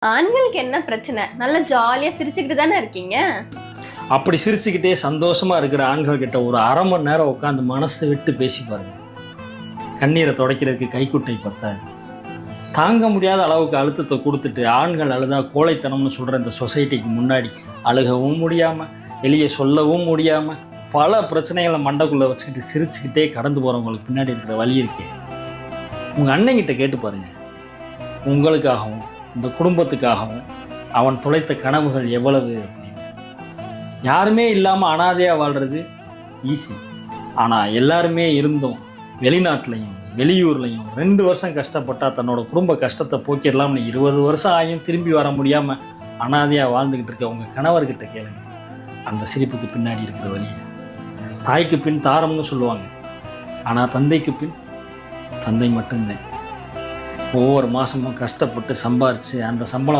ஆண்களுக்கு என்ன பிரச்சனை? நல்லா ஜாலியா சிரிச்சுக்கிட்டு தானே இருக்கீங்க. அப்படி சிரிச்சுக்கிட்டே சந்தோஷமா இருக்கிற ஆண்கள் கிட்ட ஒரு அரை மணி நேரம் உட்காந்து மனசு விட்டு பேசி பாருங்க. கண்ணீரை துடைக்கிறதுக்கு கைக்குட்டை பத்தாது. தாங்க முடியாத அளவுக்கு அழுத்தத்தை கொடுத்துட்டு ஆண்கள் அழுதா கோழைத்தனம்னு சொல்கிற இந்த சொசைட்டிக்கு முன்னாடி அழுகவும் முடியாமல் வெளியே சொல்லவும் முடியாமல் பல பிரச்சனைகளை மண்டைக்குள்ளே வச்சுக்கிட்டு சிரிச்சுக்கிட்டே கடந்து போகிறவங்களுக்கு பின்னாடி இருக்கிற வழி இருக்கே. உங்கள் அண்ணங்கிட்ட கேட்டு பாருங்கள். உங்களுக்காகவும் இந்த குடும்பத்துக்காகவும் அவன் தொலைத்த கனவுகள் எவ்வளவு அப்படின்னு. யாருமே இல்லாமல் அனாதையாக வாழ்கிறது ஈஸி. ஆனால் எல்லாருமே இருந்தும் வெளிநாட்டிலையும் வெளியூர்லையும் 2 வருஷம் கஷ்டப்பட்டால் தன்னோட குடும்ப கஷ்டத்தை போக்கிடலாம்னு 20 வருஷம் ஆகியும் திரும்பி வர முடியாமல் அனாதையாக வாழ்ந்துக்கிட்டு இருக்க உங்கள் கணவர்கிட்ட கேளுங்க அந்த சிரிப்புக்கு பின்னாடி இருக்கிற வழியை. தாய்க்கு பின் தாரம்னு சொல்லுவாங்க, ஆனால் தந்தைக்கு பின் தந்தை மட்டும்தான். ஒவ்வொரு மாதமும் கஷ்டப்பட்டு சம்பாரித்து அந்த சம்பளம்